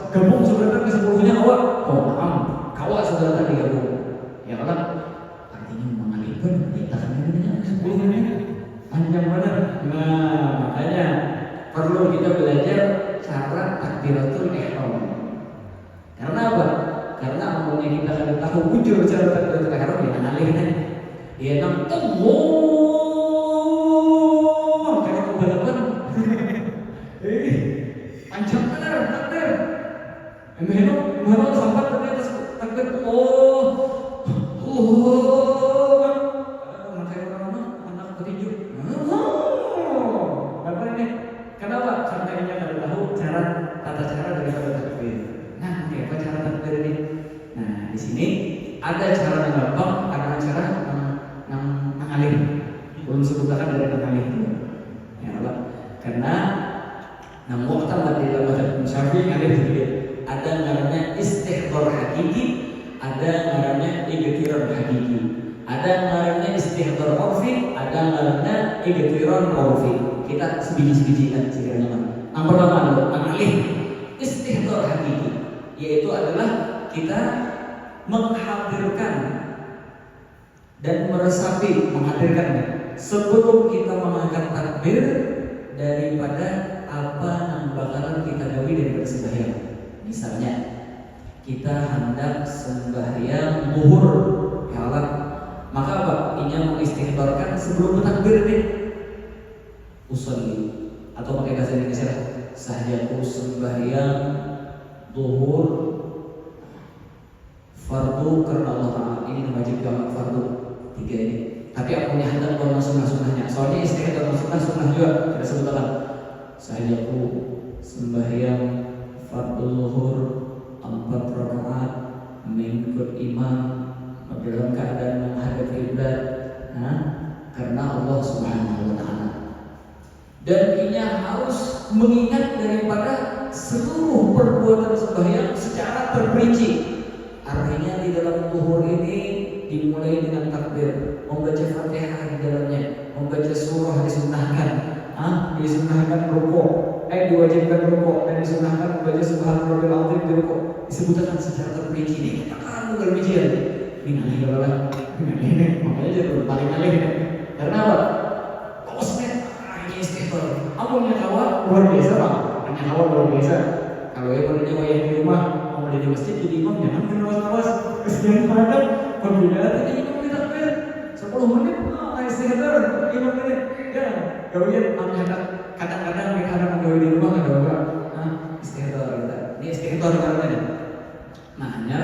gabung sebenarnya ke 10-nya awak. Oh, kawak sebenarnya digabung. Ya kan? Artinya mengalihkan kita kan ini 10-nya panjang banget. Nah, makanya perlu kita belajar cara takbiratul ihram. Karena apa? Karena umumnya kita akan tahu bujur cara takbiratul ihram ya mengalihkan. Ya nang kayak balapan. Panjang benar takbir. Emang sampai ternyata takbir kayak orang anak petinju. Apa ini? Kenapa? Karena ini nggak tahu tata cara daripada takbir. Nah, apa cara takbir ini? Nah, di sini ada cara yang gampang, ada cara yang mengalir. Belum sebutkan dari mengalir itu. Ya Allah. Karena waktu di dalam Syafi'i ngalir sedikit. Ada namanya istihdhar hakiki, ada namanya igtirar hakiki. Ada namanya istihdhar urfi, ada namanya igtirar urfi. Kita sebiji-sebijikan sekiranya. Yang pertama adalah mengalih istihdhar hakiki, yaitu adalah kita menghadirkan dan meresapi, menghadirkan sebelum kita mengangkat takbir daripada apa yang bakalan kita gawi daripada sembahyang. Misalnya kita hendak sembahyang zuhur, ya Allah, maka apa? Ini mengistighfarkan sebelum takbir nih. Usolli atau pakai bahasa Indonesia sahajaku sembahyang zuhur fardu karena Allah Ta'ala. Ini wajib banget fardu 3 ini. Tapi aku punya hendak buat sunnah-sunnahnya. Soalnya istighfar sunnah juga ada sebutan. Sahajaku sembahyang fardu zuhur 4 rakaat mengikut imam dalam keadaan menghadap kiblat, karena Allah Subhanahu wa Ta'ala. Dan ini harus mengingat daripada seluruh perbuatan sembahyang secara terperinci. Artinya di dalam zuhur ini dimulai dengan takbir, membaca Fatihah di dalamnya, membaca surah disunahkan, disunahkan rukuk, diwajibkan rukuk, dan disunahkan membaca subhanallahil azim di rukuk. Disebutkan secara terperinci ini. Katakan bukan bijian. Ini makanya jadi paling alih. Karena apa? Kosmet ini istighfar. Amalnya kawan luar biasa Pak. Hanya kawan luar biasa. Kalau yang berada di rumah, mau di masjid jadi imam jangan berlawas-lawas. Kesian padat. Pembedaan tadi imam kita takbir 10 menit. Istighfar 5 menit. Ya, gawian kadang-kadang kita gawe di rumah ada apa? Istighfar kita. Ini istighfar namanya. Nah, hanya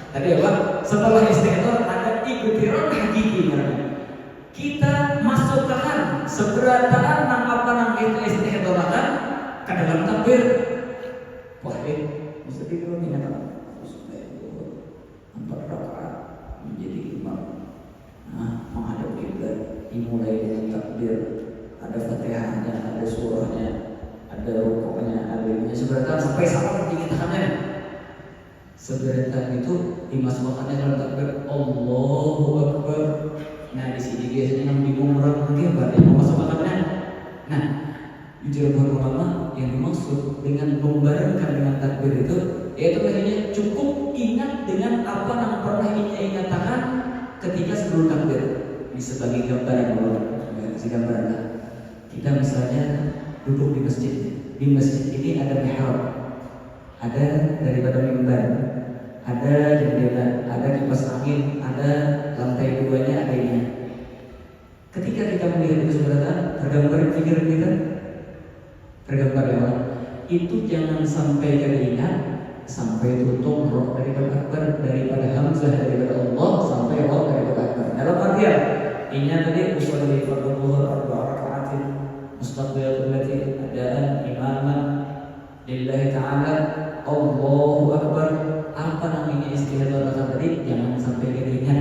tadi apa? Setelah istighfar ada igtirar hakiki namanya. Kita masukkan seberataan nang apa nang kita istighfarakan ke dalam takbir. Wah, mesti dulu nih kata. 4 rakaat menjadi imam. Menghadap kiblat dimulai dengan takbir. Ada Fatihahnya, ada surahnya, ada rukuknya, ada ini seberataan sampai sama di tangannya. Seberataan itu dimasukkannya dalam takbir Allahu Akbar. Nah, di sini biasanya yang bingung orang mungkin berarti memasukkannya. Nah, jujur ulama yang dimaksud dengan membarengkan dengan takbir itu, yaitu akhirnya cukup ingat dengan apa yang pernah ia ingatkan ketika sebelum takbir. Ini sebagai gambaran gambaran. Kita misalnya duduk di masjid. Di masjid ini ada mihrab, ada daripada mimbar, ada jendela, ada kipas angin, ada lantai 2-nya, ada ini. Ketika kita melihat itu sebenarnya tergambar di pikiran kita, tergambar ya Allah. Itu jangan sampai kita ingat sampai tutup roh daripada akbar, daripada hamzah daripada Allah sampai roh daripada akbar. Dalam artian ini tadi usolli fardhu dhuhur 4 rakaatin mustaqbil qiblati adaan imaman lillahi ta'ala Allahu Akbar. Apa namanya istighfar tadi? Jangan sampai kita ingat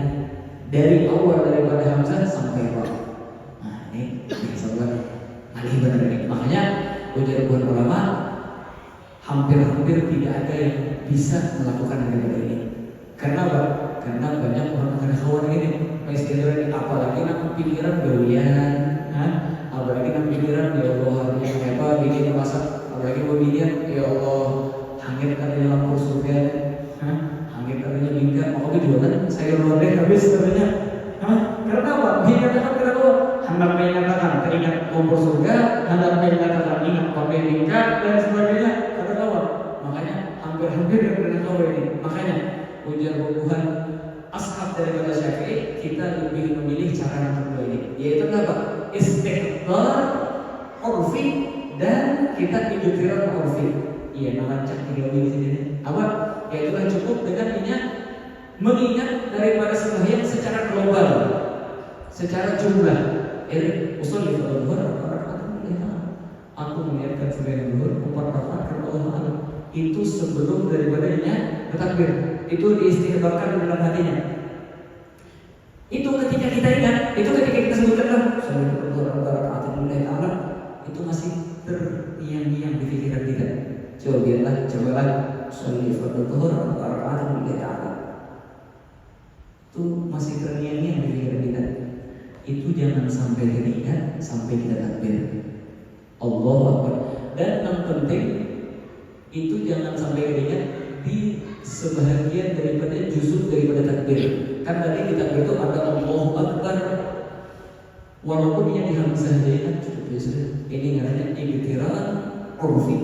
dari awal daripada hamzah sampai roh. Nah, ini insyaallah alih benar ini. Makanya ujar ulama hampir-hampir tidak ada yang bisa melakukan hal ini. Karena apa? Karena banyak orang akan kawan ini istighfar ini, apalagi nak pikiran gawian, apalagi nak pikiran ya Allah harusnya apa bikin masak, apalagi beginian ya Allah Angin katanya lampu surga, angin katanya minggat, makanya juga kan sayur lodeh habis katanya. Karena apa? Mengingatkan kenapa? Hendak mengingatkan teringat kompor surga, hendak mengingatkan ingat pakai minggat dan sebagainya. Karena apa? Makanya hampir-hampir dengan tahu ini. Makanya ujar Tuhan ashab daripada Syafi'i, kita lebih memilih cara yang kedua ini, yaitu apa? Istighfar urfi dan kita idghar urfi. Iya, nama cak tiga di sini. Apa? Yaitu cukup dengan mengingat daripada sembahyang secara global, secara jumlah. Usul di zuhur aku melihatkan sembahyang zuhur 4 rakaat karena Allah Taala. Itu sebelum daripadanya bertakbir. Itu diistighfarkan dalam hatinya. Itu ketika kita ingat, itu ketika kita sebutkan itu masih terngiang-ngiang di pikiran kita. Cobalah sholli fardhu dhuhr raka'atan lillahi ta'ala. Itu masih terngiang-ngiang di pikiran kita. Itu jangan sampai teringat sampai kita takbir. Allahu Akbar. Dan yang penting itu jangan sampai teringat di sebahagian daripada juzuk daripada takbir. Kan tadi di takbir itu ada Allahu Akbar. Walaupun yang dihamzah saja cukup biasa. Ini namanya idghar urfi.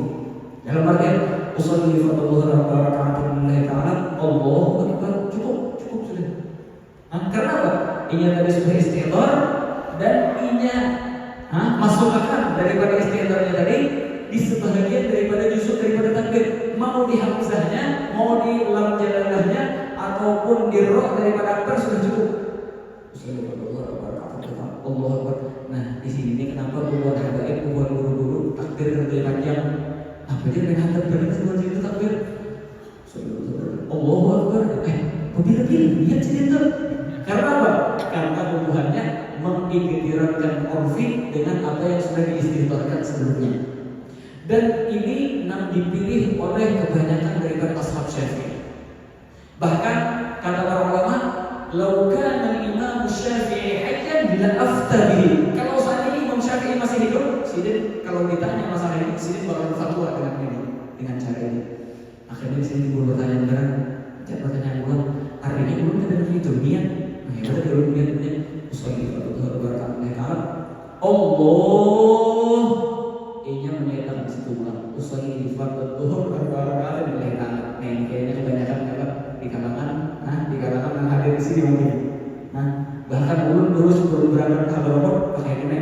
Dalam artian usolli fardhu raka'atan lillahi ta'ala, Allahu Akbar, cukup sudah. Karena apa? Ini tadi sudah istighfar dan ini masukkan daripada istighfarnya tadi di sebahagian daripada juzuk daripada takbir. Mau di hamzahnya, mau di lam jalalahnya ataupun di ra daripada akbar sudah cukup. Usolli fardhu raka'atan Allahu Akbar. Nah, di sini ini kenapa buat habaib, buat guru-guru takbir lebih panjang? Apa dia dengan takbir seperti itu takbir? Allahu Akbar. Lebih lihat sini tuh. Karena apa? Karena tujuannya mengiktirafkan urfi dengan apa yang sudah diistighfarkan sebelumnya. Dan ini dipilih oleh kebanyakan daripada ashab Syafi'i. Bahkan kata para ulama, "Lau kana al-Imam Syafi'i hayyan la afta bihi." Kalau saat ini Imam Syafi'i masih hidup, sidin kalau ditanya masalah ini, sidin bakal fatwa dengan cara ini. Akhirnya sidin dulu bertanya beneran, pertanyaan ulang, artinya belum ada di dunia. Nah, ya udah dulu dunia usolli fardhu raka'atan Allah. Ini menyatakan di situ ulang usolli fardhu raka'atan lillahi ta'ala. Nah, ini kayaknya kebanyakan di kalangan yang hadir di sini mungkin. Nah, bahkan dulu sebelum berangkat ke Hadramaut pakai ini.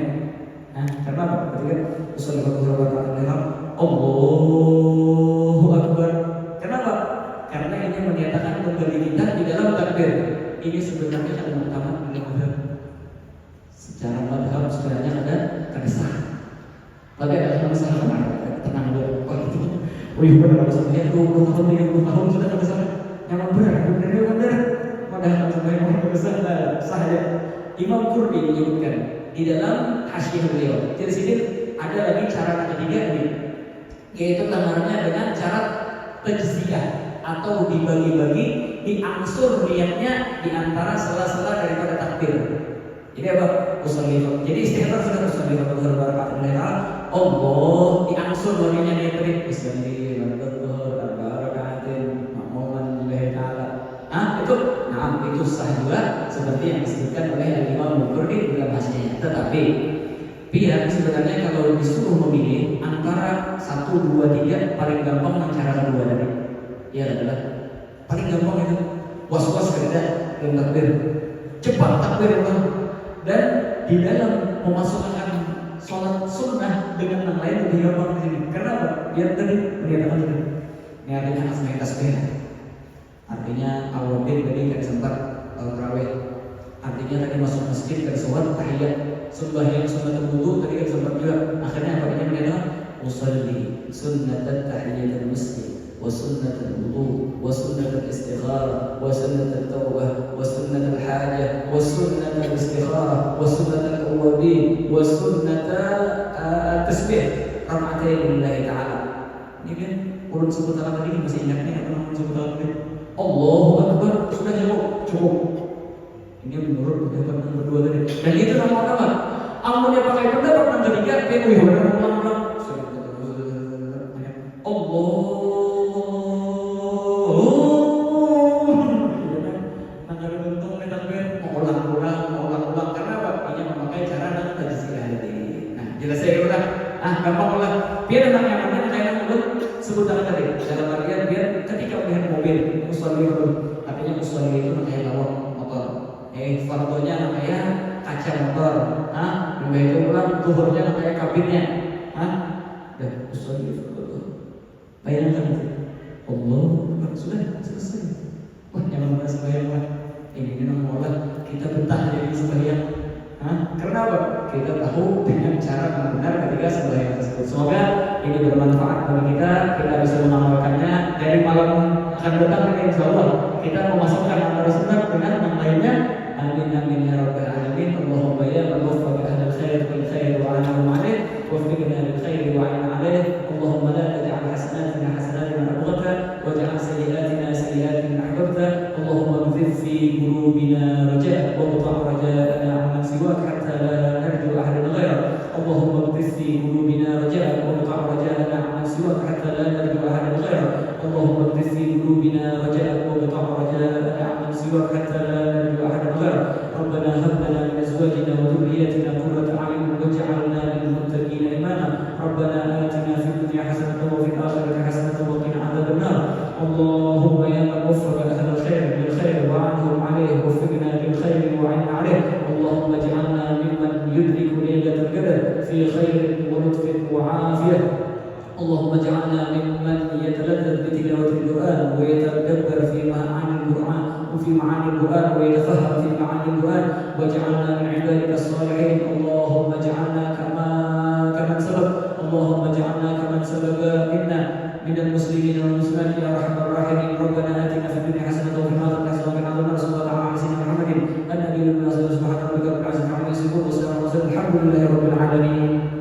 Nah, karena apa? Ketika usolli fardhu raka'atan lillahi Allahu Akbar. Kenapa? Karena ini menyatakan kembali kita di dalam takbir. Ini sebenarnya yang utama dalam madhab. Secara madhab sebenarnya ada sah. Tapi ada masalah tenang dulu. Benar maksudnya 20 tahun sudah ada masalah. Yang benar. Padahal sebenarnya besar sah ya. Imam Qurtubi menyebutkan di dalam Hasyiah beliau. Jadi sini ada lagi cara ketiga ini, yaitu namanya dengan cara tajziyah atau dibagi-bagi, diangsur niatnya di antara sela-sela daripada takbir. Jadi apa? Jadi istighfar sudah usolli fardhu raka'atan lillahi ta'ala. Allah diangsur niatnya dia tadi usolli fardhu raka'atan ma'muman lillahi ta'ala. Itu sah juga seperti yang disebutkan oleh Imam Qurtubi dalam hasilnya. Tetapi pihak sebenarnya kalau disuruh memilih antara 1, 2, 3 paling gampang mencarakan dua tadi. Ya adalah paling gampang itu was-was kerja dan takbir, cepat takbir Allah. Dan di dalam memasukkan sholat sunnah dengan yang lain lebih gampang di sini. Karena apa? Biar tadi menyatakan ini. Ini artinya asma'i tasbih. Artinya awabin tadi kan sempat tarawih. Artinya tadi masuk masjid kan sholat tahiyat, sembahyang sunat wudu tadi kan sempat juga. Akhirnya apa ini menyatakan usolli sunnatat tahiyatul masjid. وسنة الوضوء وسنة الاستخارة وسنة التوبة وسنة الحاجة وسنة الاستخارة وسنة الأوابين وسنة التسبيح ركعتين لله تعالى. Ini kan urut sebutan tadi masih ingat nih apa namanya sebutan tadi? Allahu Akbar sudah cukup. Ini menurut pendapat yang berdua tadi. Dan itu nama-nama. Amun dia pakai pendapat yang ketiga, dia ulang. Allah Nanggarin untung nih takbir, mau ulang-ulang karena apa? Ini memakai cara dan tajziah tadi. Nah, jelas saya ulang. Gampang ulang. Biar anak nyamannya kayak mulut sebutan tadi. Dalam artian biar ketika melihat mobil, musolli dulu. Artinya musolli itu namanya lawang motor. Fardonya namanya kaca motor. Lebih itu ulang, zuhurnya namanya kabinnya. Dan musolli dulu. Bayangkan itu. Allah, sudah selesai. Wah, jangan bahas sembahyang lah. Ini nama kita betah jadi sembahyang. Karena apa? Kita tahu dengan cara yang benar ketika sembahyang tersebut. Semoga ini bermanfaat bagi kita. Kita bisa mengamalkannya. Dari malam akan datang ini insya Allah kita memasukkan antara sunnah dengan yang lainnya. Amin amin ya rabbal alamin. Allahumma ya man waffaqa ahlal khair bil khair wa anahum alaih waffiqna bil khair wa a'inna alaih. Allahumma la taj'al hasanatina hasanatin abghata waj'al sayyi'atina sayyi'atin ahbabta. Allahumma nzid fi qulubina raja' wa qta' raja'ana 'amman siwak hatta la narju ahadan ghairak. Allahumma nzid fi qulubina raja' wa qta' raja'ana 'amman siwak hatta la narju ahadan ghairak. Allahumma nzid fi qulubina raja' wa qta' raja'ana 'amman siwak hatta la narju ahadan ghairak. Rabbana hab lana min azwajina wa dhurriyyatina qurrata a'yun waj'alna lil muttaqina imama. Rabbana atina fid dunya hasanatan wa fil akhirati hasanatan wa qina adzaban nar. Allahumma ya man waffaqa ahlal khair bil khair wa anhum alayhi waffiqna bil khair wa 'inna alayhi. Allahumma ij'alna mimman yudriku lailatal qadr fi khairin wa lutfin wa 'afiyah. اللهم اجعلنا ممن يتلذذ بتلاوة القرآن ويتدبر في معاني القرآن ويتفهم في معاني القرآن واجعلنا من عبادك الصالحين. اللهم اجعلنا كمن سبق منا من المسلمين والمسلمات يا ارحم الراحمين. ربنا آتنا في الدنيا حسنة وفي الآخرة حسنة وقنا عذاب النار. صلى الله على سيدنا محمد النبي الأمي. سبحان ربك رب العزة عما يصفون وسلام على المرسلين الحمد لله رب العالمين.